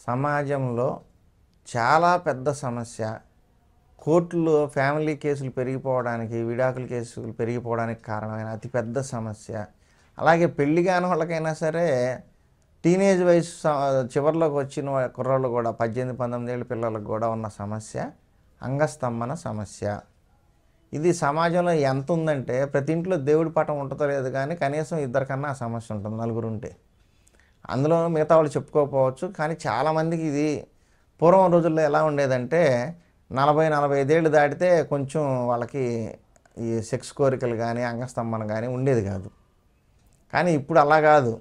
సమాజంలో చాలా పెద్ద సమస్య. కోర్టులో ఫ్యామిలీ కేసులు పెరిగిపోవడానికి, విడాకుల కేసులు పెరిగిపోవడానికి కారణమైన అతిపెద్ద సమస్య. అలాగే పెళ్లి కాని వాళ్ళకైనా సరే టీనేజ్ వయసు చివరిలోకి వచ్చిన కుర్రోళ్ళు కూడా 18-19 ఏళ్ళ పిల్లలకు కూడా ఉన్న సమస్య అంగస్తంభన సమస్య. ఇది సమాజంలో ఎంత ఉందంటే ప్రతి ఇంట్లో దేవుడి పటం ఉంటుందో లేదు కానీ కనీసం ఇద్దరికన్నా ఆ సమస్య ఉంటుంది, నలుగురు ఉంటే. అందులో మిగతా వాళ్ళు చెప్పుకోకపోవచ్చు, కానీ చాలామందికి ఇది పూర్వం రోజుల్లో ఎలా ఉండేదంటే 40-45 ఏళ్ళు దాటితే కొంచెం వాళ్ళకి ఈ సెక్స్ కోరికలు కానీ అంగస్తంభన కానీ ఉండేది కాదు. కానీ ఇప్పుడు అలా కాదు,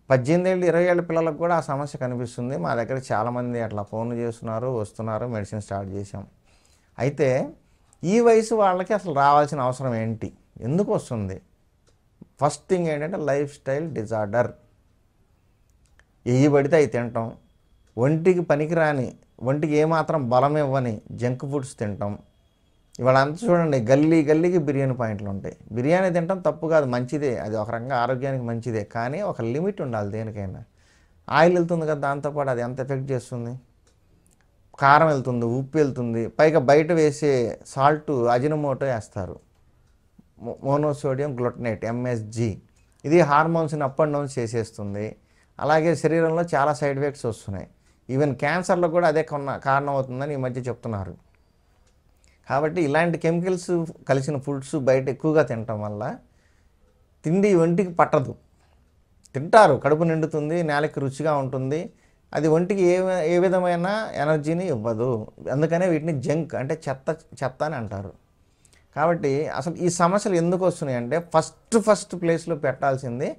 18 ఏళ్ళు 20 ఏళ్ళ పిల్లలకు కూడా ఆ సమస్య కనిపిస్తుంది. మా దగ్గర చాలామంది అట్లా ఫోన్లు చేస్తున్నారు, వస్తున్నారు, మెడిసిన్ స్టార్ట్ చేసాం. అయితే ఈ వయసు వాళ్ళకి అసలు రావాల్సిన అవసరం ఏంటి, ఎందుకు వస్తుంది? ఫస్ట్ థింగ్ ఏంటంటే లైఫ్ స్టైల్ డిజార్డర్. ఏవి పడితే అవి తింటాం, ఒంటికి పనికిరాని, ఒంటికి ఏమాత్రం బలం ఇవ్వని జంక్ ఫుడ్స్ తింటాం. ఇవాళ అంతా చూడండి, గల్లీ గల్లీకి బిర్యానీ పాయింట్లు ఉంటాయి. బిర్యానీ తింటాం తప్పు కాదు, మంచిదే, అది ఒక రకంగా ఆరోగ్యానికి మంచిదే. కానీ ఒక లిమిట్ ఉండాలి దేనికైనా. ఆయిల్ వెళ్తుంది కదా, దాంతోపాటు అది ఎంత ఎఫెక్ట్ చేస్తుంది? కారం వెళ్తుంది, ఉప్పు వెళ్తుంది, పైగా బయట వేసే సాల్ట్ అజినోమోటో వేస్తారు, మోనోసోడియం గ్లూటనేట్ MSG. ఇది హార్మోన్స్ని అప్ అండ్ డౌన్ చేసేస్తుంది. అలాగే శరీరంలో చాలా సైడ్ ఎఫెక్ట్స్ వస్తున్నాయి. ఈవెన్ క్యాన్సర్లో కూడా అదే కారణం అవుతుందని ఈ మధ్య చెప్తున్నారు. కాబట్టి ఇలాంటి కెమికల్స్ కలిసిన ఫుడ్స్ బయట ఎక్కువగా తినటం వల్ల తిండి ఒంటికి పట్టదు. తింటారు, కడుపు నిండుతుంది, నేలకి రుచిగా ఉంటుంది, అది ఒంటికి ఏ విధమైన ఎనర్జీని ఇవ్వదు. అందుకనే వీటిని జంక్ అంటే చెత్త అని అంటారు. కాబట్టి అసలు ఈ సమస్యలు ఎందుకు వస్తున్నాయి అంటే ఫస్ట్ ప్లేస్లో పెట్టాల్సింది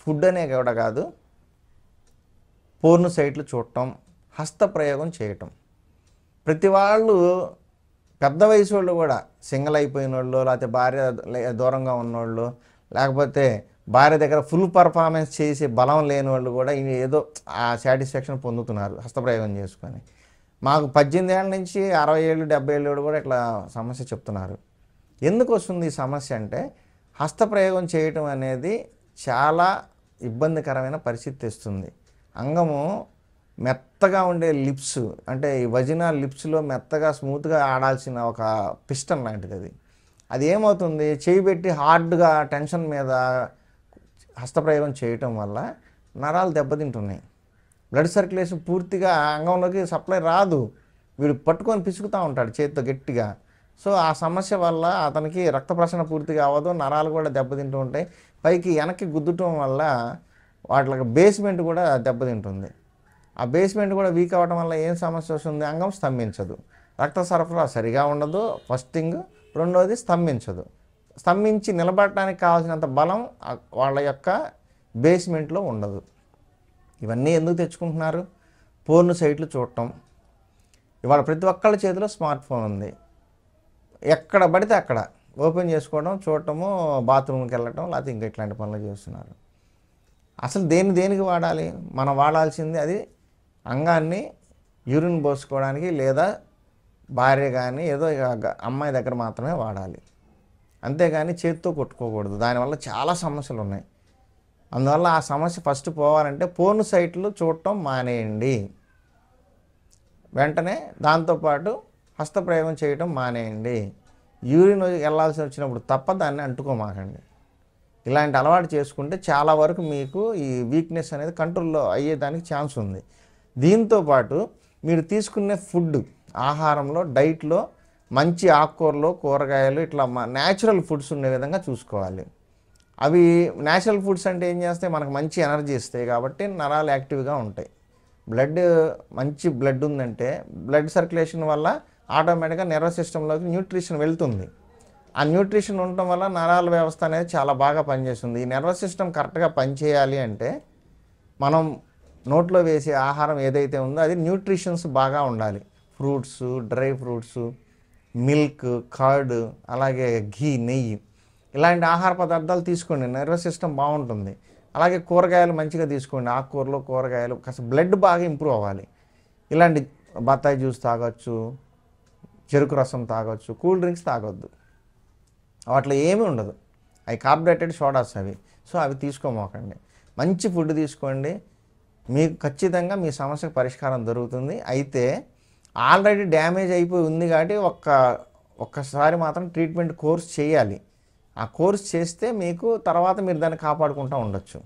ఫుడ్ అనే కూడా కాదు, పోర్న్ సైట్లు చూడటం, హస్తప్రయోగం చేయటం. ప్రతి వాళ్ళు పెద్ద వయసు వాళ్ళు కూడా సింగిల్ అయిపోయిన వాళ్ళు, లేకపోతే భార్య దూరంగా ఉన్నోళ్ళు, లేకపోతే భార్య దగ్గర ఫుల్ పర్ఫార్మెన్స్ చేసి బలం లేని వాళ్ళు కూడా ఏదో ఆ సాటిస్ఫాక్షన్ పొందుతున్నారు హస్తప్రయోగం చేసుకొని. మాకు 18 ఏళ్ళ నుంచి 60 ఏళ్ళు 70 ఏళ్ళు కూడా ఇట్లా సమస్య చెప్తున్నారు. ఎందుకు వస్తుంది ఈ సమస్య అంటే హస్తప్రయోగం చేయటం అనేది చాలా ఇబ్బందికరమైన పరిస్థితి తెస్తుంది. అంగము మెత్తగా ఉండే లిప్స్, అంటే ఈ వజినల్ లిప్స్లో మెత్తగా స్మూత్గా ఆడాల్సిన ఒక పిస్టన్ లాంటిది. అది ఏమవుతుంది, చేయి పెట్టి హార్డ్గా టెన్షన్ మీద హస్తప్రయోగం చేయటం వల్ల నరాలు దెబ్బతింటున్నాయి. బ్లడ్ సర్క్యులేషన్ పూర్తిగా అంగంలోకి సప్లై రాదు. వీడు పట్టుకొని పిసుకుతూ ఉంటాడు చేతితో గట్టిగా. సో ఆ సమస్య వల్ల అతనికి రక్త ప్రసరణ పూర్తిగా అవ్వదు, నరాలు కూడా దెబ్బతింటూ ఉంటాయి. పైకి వెనక్కి గుద్దటం వల్ల వాటికి బేస్మెంట్ కూడా దెబ్బతింటుంది. ఆ బేస్మెంట్ కూడా వీక్ అవ్వడం వల్ల ఏం సమస్య వస్తుంది, అంగం స్తంభించదు, రక్త సరఫరా సరిగా ఉండదు ఫస్ట్ థింగ్. రెండోది స్తంభించదు. స్తంభించి నిలబడటానికి కావాల్సినంత బలం వాళ్ళ యొక్క బేస్మెంట్లో ఉండదు. ఇవన్నీ ఎందుకు తెచ్చుకుంటున్నారు? పోర్న్ సైట్లు చూడటం. ఇవాళ ప్రతి ఒక్కళ్ళ చేతిలో స్మార్ట్ ఫోన్ ఉంది. ఎక్కడ పడితే అక్కడ ఓపెన్ చేసుకోవడం, చూడటము, బాత్రూమ్కి వెళ్ళటం, లేకపోతే ఇంకా ఇట్లాంటి పనులు చేస్తున్నారు. అసలు దేనికి వాడాలి? మనం వాడాల్సింది అది అంగాన్ని యూరిన్ పోసుకోవడానికి, లేదా భార్య కానీ ఏదో అమ్మాయి దగ్గర మాత్రమే వాడాలి. అంతేగాని చేతితో కొట్టుకోకూడదు. దానివల్ల చాలా సమస్యలు ఉన్నాయి. అందువల్ల ఆ సమస్య ఫస్ట్ పోవాలంటే పోర్న్ సైట్లు చూడటం మానేయండి. వెంటనే దాంతోపాటు హస్తప్రయోగం చేయటం మానేయండి. యూరిన్ వెళ్ళాల్సి వచ్చినప్పుడు తప్ప దాన్ని అంటుకోమాకండి. ఇలాంటి అలవాటు చేసుకుంటే చాలా వరకు మీకు ఈ వీక్నెస్ అనేది కంట్రోల్లో అయ్యేదానికి ఛాన్స్ ఉంది. దీంతోపాటు మీరు తీసుకునే ఫుడ్, ఆహారంలో, డైట్లో మంచి ఆకుకూరలు, కూరగాయలు, ఇట్లా న్యాచురల్ ఫుడ్స్ ఉండే విధంగా చూసుకోవాలి. అవి న్యాచురల్ ఫుడ్స్ అంటే ఏం చేస్తాయి, మనకు మంచి ఎనర్జీ ఇస్తాయి కాబట్టి నరాలు యాక్టివ్గా ఉంటాయి. మంచి బ్లడ్ ఉందంటే బ్లడ్ సర్క్యులేషన్ వల్ల ఆటోమేటిక్గా నర్వస్ సిస్టంలోకి న్యూట్రిషన్ వెళ్తుంది. ఆ న్యూట్రిషన్ ఉండటం వల్ల నరాల వ్యవస్థ అనేది చాలా బాగా పనిచేస్తుంది. ఈ నర్వస్ సిస్టమ్ కరెక్ట్గా పనిచేయాలి అంటే మనం నోట్లో వేసే ఆహారం ఏదైతే ఉందో అది న్యూట్రిషన్స్ బాగా ఉండాలి. Fruits, dry fruits, milk, curd, అలాగే ఘీ, నెయ్యి, ఇలాంటి ఆహార పదార్థాలు తీసుకోండి, నర్వస్ సిస్టమ్ బాగుంటుంది. అలాగే కూరగాయలు మంచిగా తీసుకోండి, ఆకుకూరలు, కూరగాయలు, కాస్త బ్లడ్ బాగా ఇంప్రూవ్ అవ్వాలి. ఇలాంటి బత్తాయి జ్యూస్ తాగొచ్చు, చెరుకు రసం తాగొచ్చు, కూల్ డ్రింక్స్ తాగొద్దు. వాటిలో ఏమీ ఉండదు, అవి కార్బోహైడ్రేటెడ్ సోడాస్. అవి సో అవి తీసుకోమోకండి. మంచి ఫుడ్ తీసుకోండి, మీకు ఖచ్చితంగా మీ సమస్యకు పరిష్కారం దొరుకుతుంది. అయితే ఆల్రెడీ డ్యామేజ్ అయిపోయి ఉంది కాబట్టి ఒక్కసారి మాత్రం ట్రీట్మెంట్ కోర్స్ చేయాలి. ఆ కోర్స్ చేస్తే మీకు తర్వాత మీరు దాన్ని కాపాడుకుంటూ ఉండొచ్చు.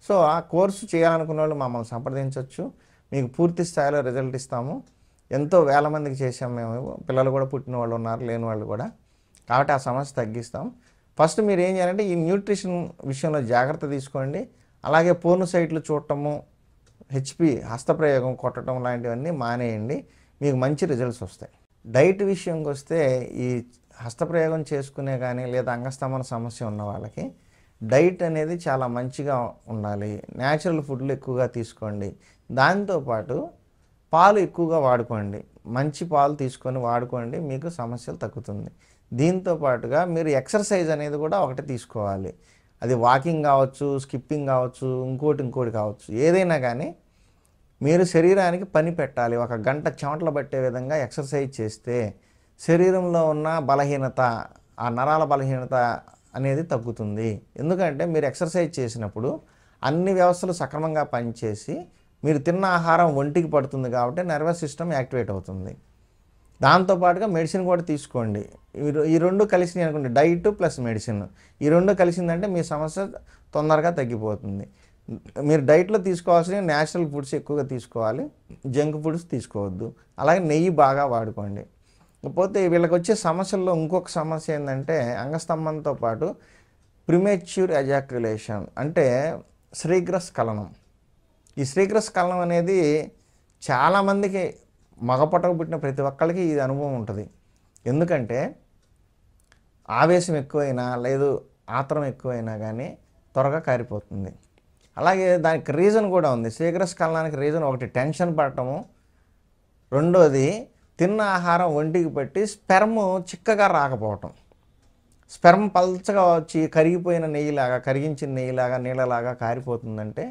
సో ఆ కోర్సు చేయాలనుకున్న వాళ్ళు మమ్మల్ని సంప్రదించవచ్చు. మీకు పూర్తి స్థాయిలో రిజల్ట్ ఇస్తాము. ఎంతో వేల మందికి చేసాం మేము. పిల్లలు కూడా పుట్టిన వాళ్ళు ఉన్నారు, లేని వాళ్ళు కూడా. కాబట్టి ఆ సమస్య తగ్గిస్తాం. ఫస్ట్ మీరు ఏం చేయాలంటే ఈ న్యూట్రిషన్ విషయంలో జాగ్రత్త తీసుకోండి. అలాగే పోర్న్ సైట్లు చూడటము, హెచ్పి హస్తప్రయోగం కొట్టడం లాంటివన్నీ మానేయండి. మీకు మంచి రిజల్ట్స్ వస్తాయి. డైట్ విషయంకి వస్తే ఈ హస్తప్రయోగం చేసుకునే కానీ లేదా అంగస్తంభన సమస్య ఉన్న వాళ్ళకి డైట్ అనేది చాలా మంచిగా ఉండాలి. న్యాచురల్ ఫుడ్లు ఎక్కువగా తీసుకోండి. దాంతోపాటు పాలు ఎక్కువగా వాడుకోండి. మంచి పాలు తీసుకొని వాడుకోండి, మీకు సమస్యలు తగ్గుతుంది. దీంతో పాటుగా మీరు ఎక్సర్సైజ్ అనేది కూడా ఒకటి తీసుకోవాలి. అది వాకింగ్ కావచ్చు, స్కిప్పింగ్ కావచ్చు, ఇంకోటి కావచ్చు. ఏదైనా కానీ మీరు శరీరానికి పని పెట్టాలి. 1 గంట చెమటలు పట్టే విధంగా ఎక్సర్సైజ్ చేస్తే శరీరంలో ఉన్న బలహీనత, ఆ నరాల బలహీనత అనేది తగ్గుతుంది. ఎందుకంటే మీరు ఎక్సర్సైజ్ చేసినప్పుడు అన్ని వ్యవస్థలు సక్రమంగా పనిచేసి మీరు తిన్న ఆహారం ఒంటికి పడుతుంది కాబట్టి నర్వస్ సిస్టమ్ యాక్టివేట్ అవుతుంది. దాంతోపాటుగా మెడిసిన్ కూడా తీసుకోండి. ఈ రెండు కలిసినాయి అనుకోండి, డైట్ ప్లస్ మెడిసిన్. ఈ రెండు కలిసిందంటే మీ సమస్య తొందరగా తగ్గిపోతుంది. మీరు డైట్లో తీసుకోవాల్సిన న్యాచురల్ ఫుడ్స్ ఎక్కువగా తీసుకోవాలి, జంక్ ఫుడ్స్ తీసుకోవద్దు. అలాగే నెయ్యి బాగా వాడుకోండి. కాకపోతే వీళ్ళకి వచ్చే సమస్యల్లో ఇంకొక సమస్య ఏంటంటే అంగస్తంభంతో పాటు ప్రిమేచ్యూర్ ఎజాక్యులేషన్, అంటే శీఘ్రస్ఖలనం. ఈ శీఘ్రస్ఖలనం అనేది చాలామందికి మగపటకు పుట్టిన ప్రతి ఒక్కరికి ఇది అనుభవం ఉంటుంది. ఎందుకంటే ఆవేశం ఎక్కువైనా లేదు ఆత్రం ఎక్కువైనా కానీ త్వరగా కారిపోతుంది. అలాగే దానికి రీజన్ కూడా ఉంది. శీఘ్రస్ఖలనానికి రీజన్ ఒకటి టెన్షన్ పడటము, రెండోది తిన్న ఆహారం ఒంటికి పట్టి స్పెర్మ్ చిక్కగా రాకపోవటం. స్పెర్మ్ పల్చగా వచ్చి కరిగిపోయిన నెయ్యిలాగా, కరిగించిన నెయ్యిలాగా, నీళ్ళలాగా కారిపోతుందంటే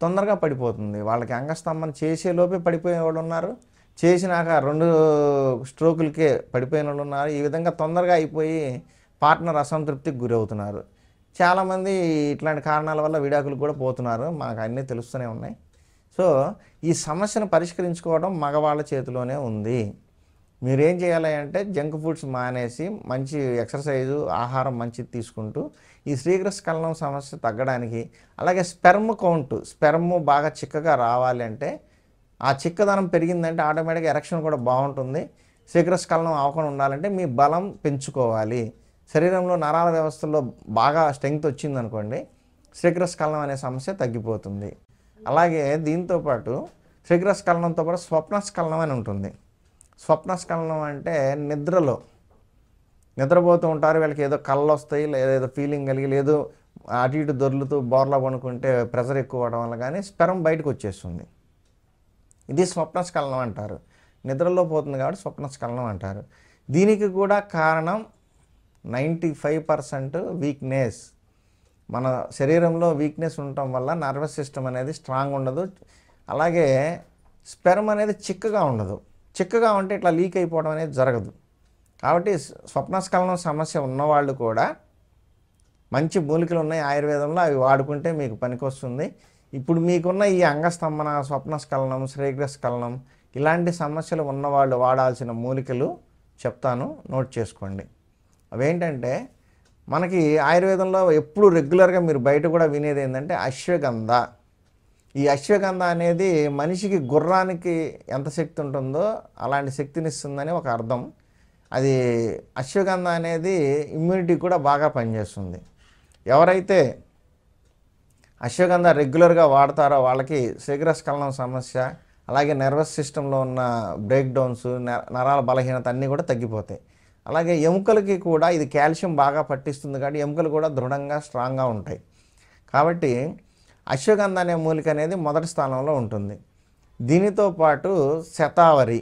తొందరగా పడిపోతుంది. వాళ్ళకి అంగస్తంభన చేసేలోపే పడిపోయే వాళ్ళు ఉన్నారు, చేసినాక 2 స్ట్రోకులకే పడిపోయిన వాళ్ళు ఉన్నారు. ఈ విధంగా తొందరగా అయిపోయి పార్ట్నర్ అసంతృప్తికి గురవుతున్నారు. చాలామంది ఇట్లాంటి కారణాల వల్ల విడాకులు కూడా పోతున్నారు. మనకు అన్నీ తెలుస్తూనే ఉన్నాయి. సో ఈ సమస్యను పరిష్కరించుకోవడం మగవాళ్ళ చేతిలోనే ఉంది. మీరేం చేయాలి అంటే జంక్ ఫుడ్స్ మానేసి మంచి ఎక్సర్సైజు, ఆహారం మంచిది తీసుకుంటూ ఈ శీఘ్రస్ఖలనం సమస్య తగ్గడానికి, అలాగే స్పెర్మ్ బాగా చిక్కగా రావాలి అంటే, ఆ చిక్కదనం పెరిగిందంటే ఆటోమేటిక్గా ఎరెక్షన్ కూడా బాగుంటుంది. శీఘ్రస్ఖలనం అవ్వకుండా ఉండాలంటే మీ బలం పెంచుకోవాలి. శరీరంలో నరాల వ్యవస్థలో బాగా స్ట్రెంగ్త్ వచ్చిందనుకోండి, శీఘ్రస్ఖలనం అనే సమస్య తగ్గిపోతుంది. అలాగే దీంతోపాటు శీఘ్రస్ఖలనంతో పాటు స్వప్నస్ఖలనం అని ఉంటుంది. స్వప్నస్ఖలనం అంటే నిద్రపోతూ ఉంటారు, వీళ్ళకి ఏదో కళ్ళు వస్తాయి, లేదా ఏదో ఫీలింగ్ కలిగి, లేదు అటు ఇటు దొర్లుతూ బోర్లా పడుకుంటే ప్రెషర్ ఎక్కువ అవడం వల్ల కానీ స్పెర్మ్ బయటకు వచ్చేస్తుంది. ఇది స్వప్నస్ఖలనం అంటారు. నిద్రలో పోతుంది కాబట్టి స్వప్నస్ఖలనం అంటారు. దీనికి కూడా కారణం 95% వీక్నెస్. మన శరీరంలో వీక్నెస్ ఉండటం వల్ల నర్వస్ సిస్టమ్ అనేది స్ట్రాంగ్ ఉండదు. అలాగే స్పెర్మ్ అనేది చిక్కగా ఉండదు. చిక్కగా ఉంటే ఇట్లా లీక్ అయిపోవడం అనేది జరగదు. కాబట్టి స్వప్నస్ఖలనం సమస్య ఉన్నవాళ్ళు కూడా మంచి మూలికలు ఉన్నాయి ఆయుర్వేదంలో, అవి వాడుకుంటే మీకు పనికొస్తుంది. ఇప్పుడు మీకున్న ఈ అంగస్తంభన, స్వప్నస్ఖలనం, శీఘ్రస్ఖలనం ఇలాంటి సమస్యలు ఉన్నవాళ్ళు వాడాల్సిన మూలికలు చెప్తాను, నోట్ చేసుకోండి. అవేంటంటే మనకి ఆయుర్వేదంలో ఎప్పుడు రెగ్యులర్గా మీరు బయట కూడా వినేది ఏంటంటే అశ్వగంధ. ఈ అశ్వగంధ అనేది మనిషికి, గుర్రానికి ఎంత శక్తి ఉంటుందో అలాంటి శక్తిని ఇస్తుందని ఒక అర్థం. అది అశ్వగంధ అనేది ఇమ్యూనిటీ కూడా బాగా పనిచేస్తుంది. ఎవరైతే అశ్వగంధ రెగ్యులర్గా వాడతారో వాళ్ళకి శీఘ్రస్ఖలనం సమస్య, అలాగే నర్వస్ సిస్టంలో ఉన్న బ్రేక్ డౌన్స్, నరాల బలహీనత అన్నీ కూడా తగ్గిపోతాయి. అలాగే ఎముకలకి కూడా ఇది కాల్షియం బాగా పట్టిస్తుంది కాబట్టి ఎముకలు కూడా దృఢంగా, స్ట్రాంగ్గా ఉంటాయి. కాబట్టి అశ్వగంధ అనే మూలిక అనేది మొదటి స్థానంలో ఉంటుంది. దీనితో పాటు శతావరి,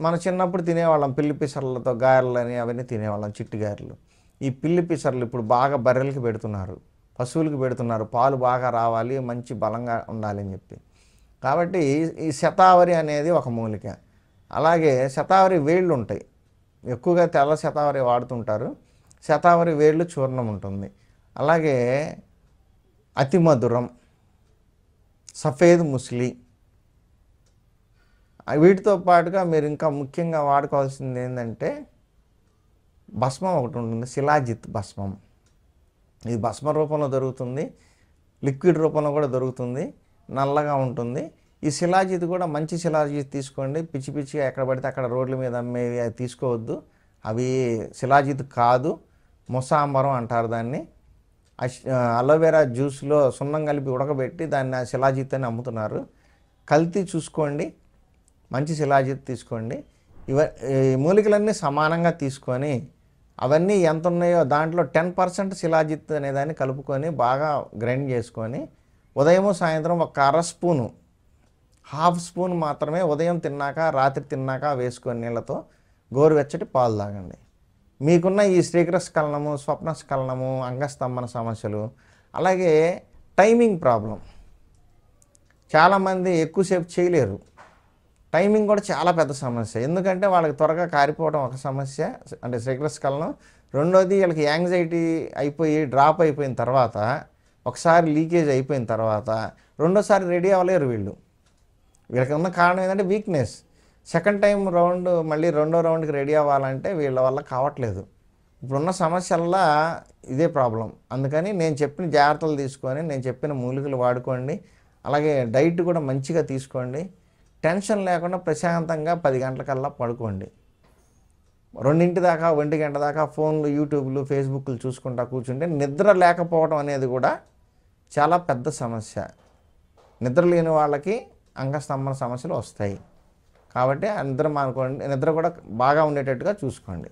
మన చిన్నప్పుడు తినేవాళ్ళం పిల్లి పిసర్లతో గారెలు అని అవన్నీ తినేవాళ్ళం, చిట్టి గారెలు. ఈ పిల్లి పిసర్లు ఇప్పుడు బాగా బర్రెలకి పెడుతున్నారు, పశువులకి పెడుతున్నారు, పాలు బాగా రావాలి, మంచి బలంగా ఉండాలని చెప్పి. కాబట్టి ఈ శతావరి అనేది ఒక మూలిక. అలాగే శతావరి వేళ్ళు ఉంటాయి, ఎక్కువగా తెల్ల శతావరి వాడుతుంటారు. శతావరి వేళ్ళు చూర్ణం ఉంటుంది. అలాగే అతి మధురం, సఫేద్ ముస్లి, వీటితో పాటుగా మీరు ఇంకా ముఖ్యంగా వాడుకోవాల్సింది ఏంటంటే భస్మం ఒకటి ఉంటుంది, శిలాజిత్ భస్మం. ఇది భస్మ రూపంలో దొరుకుతుంది, లిక్విడ్ రూపంలో కూడా దొరుకుతుంది, నల్లగా ఉంటుంది. ఈ శిలాజిత్ కూడా మంచి శిలాజిత్ తీసుకోండి. పిచ్చి పిచ్చిగా ఎక్కడ పడితే అక్కడ రోడ్ల మీద అమ్మేవి అవి తీసుకోవద్దు. అవి శిలాజిత్ కాదు, ముసాంబరం అంటారు దాన్ని. అలోవెరా జ్యూస్లో సున్నం కలిపి ఉడకబెట్టి దాన్ని శిలాజిత్ అని అమ్ముతున్నారు. కల్తీ చూసుకోండి, మంచి శిలాజిత్ తీసుకోండి. ఈ మూలికలన్నీ సమానంగా తీసుకొని అవన్నీ ఎంత ఉన్నాయో దాంట్లో 10% శిలాజిత్ అనేదాన్ని కలుపుకొని బాగా గ్రైండ్ చేసుకొని ఉదయము సాయంత్రం ఒక అర స్పూను, హాఫ్ స్పూన్ మాత్రమే ఉదయం తిన్నాక రాత్రి తిన్నాక వేసుకొని నీళ్ళతో గోరువెచ్చటి పాలు తాగండి. మీకున్న ఈ శ్రీకరస్ఖలనము, స్వప్నస్ఖలనము, అంగస్తంభన సమస్యలు, అలాగే టైమింగ్ ప్రాబ్లం, చాలామంది ఎక్కువసేపు చేయలేరు. టైమింగ్ కూడా చాలా పెద్ద సమస్య. ఎందుకంటే వాళ్ళకి త్వరగా కారిపోవడం ఒక సమస్య, అంటే శ్రీకరస్ఖలనం. రెండోది వీళ్ళకి యాంగ్జైటీ అయిపోయి డ్రాప్ అయిపోయిన తర్వాత, ఒకసారి లీకేజ్ అయిపోయిన తర్వాత రెండోసారి రెడీ అవ్వలేరు వీళ్ళు. వీళ్ళకి ఉన్న కారణం ఏంటంటే వీక్నెస్. సెకండ్ టైం రౌండ్ మళ్ళీ రెండో రౌండ్కి రెడీ అవ్వాలంటే వీళ్ళ వల్ల కావట్లేదు. ఇప్పుడున్న సమస్యల్లా ఇదే ప్రాబ్లం. అందుకని నేను చెప్పిన జాగ్రత్తలు తీసుకొని నేను చెప్పిన మూలికలు వాడుకోండి. అలాగే డైట్ కూడా మంచిగా తీసుకోండి. టెన్షన్ లేకుండా ప్రశాంతంగా 10 గంటలకల్లా పడుకోండి. 2 దాకా 1 గంట దాకా ఫోన్లు, యూట్యూబ్లు, ఫేస్బుక్లు చూసుకుంటా కూర్చుంటే నిద్ర లేకపోవడం అనేది కూడా చాలా పెద్ద సమస్య. నిద్ర లేని వాళ్ళకి అంగస్తంభన సమస్యలు వస్తాయి. కాబట్టి నిద్ర మానుకోండి, నిద్ర కూడా బాగా ఉండేటట్టుగా చూసుకోండి.